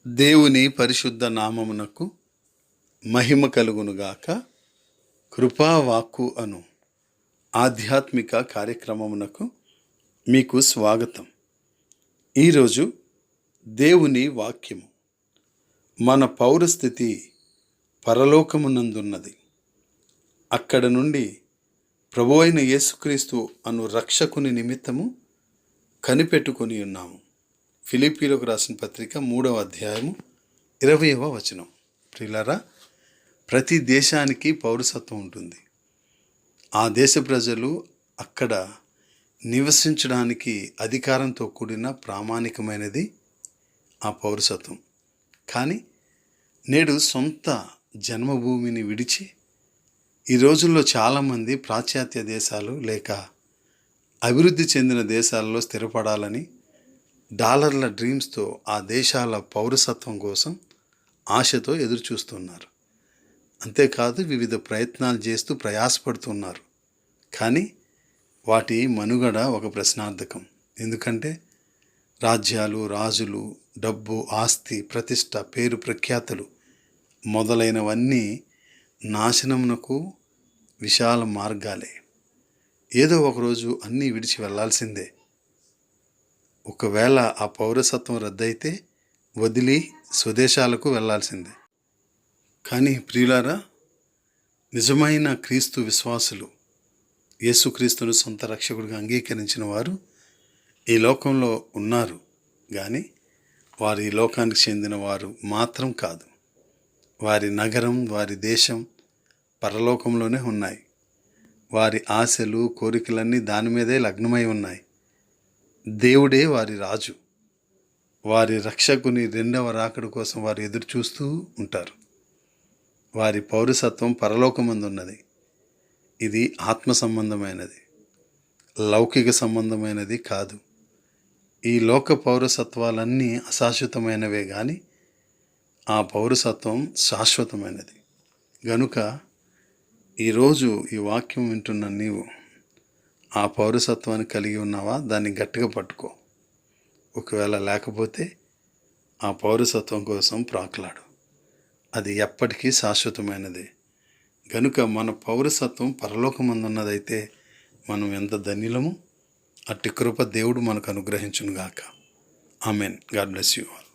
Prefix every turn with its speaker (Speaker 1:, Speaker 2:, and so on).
Speaker 1: దేవుని పరిశుద్ధ నామమునకు మహిమ కలుగునుగాక. కృపావాక్కు అను ఆధ్యాత్మిక కార్యక్రమమునకు మీకు స్వాగతం. ఈరోజు దేవుని వాక్యము. మన పౌరస్థితి పరలోకమునందున్నది. అక్కడ నుండి ప్రభువైన యేసుక్రీస్తు అను రక్షకుని నిమిత్తము కనిపెట్టుకొని ఉన్నాము. ఫిలిప్పీలకు రాసిన పత్రిక 3వ అధ్యాయము 20వ వచనం. ప్రియులారా, ప్రతి దేశానికి పౌరసత్వం ఉంటుంది. ఆ దేశ ప్రజలు అక్కడ నివసించడానికి అధికారంతో కూడిన ప్రామాణికమైనది ఆ పౌరసత్వం. కానీ నేడు సొంత జన్మభూమిని విడిచి ఈ రోజుల్లో చాలామంది పాశ్చాత్య దేశాలు లేక అభివృద్ధి చెందిన దేశాలలో స్థిరపడాలని డాలర్ల డ్రీమ్స్తో ఆ దేశాల పౌరసత్వం కోసం ఆశతో ఎదురుచూస్తున్నారు. అంతేకాదు వివిధ ప్రయత్నాలు చేస్తూ ప్రయాసపడుతున్నారు. కానీ వాటి మనుగడ ఒక ప్రశ్నార్థకం. ఎందుకంటే రాజ్యాలు, రాజులు, డబ్బు, ఆస్తి, ప్రతిష్ట, పేరు ప్రఖ్యాతులు మొదలైనవన్నీ నాశనమునకు విశాల మార్గాలే. ఏదో ఒకరోజు అన్నీ విడిచి వెళ్ళాల్సిందే. ఒకవేళ ఆ పౌరసత్వం రద్దయితే వదిలి స్వదేశాలకు వెళ్ళాల్సిందే. కానీ ప్రియులారా, నిజమైన క్రీస్తు విశ్వాసులు, యేసుక్రీస్తును సొంత రక్షకుడిగా అంగీకరించిన వారు ఈ లోకంలో ఉన్నారు. కానీ వారు ఈ లోకానికి చెందిన వారు మాత్రం కాదు. వారి నగరం, వారి దేశం పరలోకంలోనే ఉన్నాయి. వారి ఆశలు, కోరికలన్నీ దాని మీదే లగ్నమై ఉన్నాయి. దేవుడే వారి రాజు. వారి రక్షకుని రెండవ రాకడ కోసం వారు ఎదురు చూస్తూ ఉంటారు. వారి పౌరసత్వం పరలోకమందున్నది. ఇది ఆత్మ సంబంధమైనది, లౌకిక సంబంధమైనది కాదు. ఈ లోక పౌరసత్వాలన్నీ అశాశ్వతమైనవే, కానీ ఆ పౌరసత్వం శాశ్వతమైనది. గనుక ఈరోజు ఈ వాక్యం వింటున్న నీవు ఆ పౌరసత్వాన్ని కలిగి ఉన్నావా? దాన్ని గట్టిగా పట్టుకో. ఒకవేళ లేకపోతే ఆ పౌరసత్వం కోసం ప్రాకులాడు. అది ఎప్పటికీ శాశ్వతమైనది. గనుక మన పౌరసత్వం పరలోకమందున్నదైతే మనం ఎంత ధన్యులము. అట్టి కృప దేవుడు మనకు అనుగ్రహించునుగాక. Amen. God bless you all.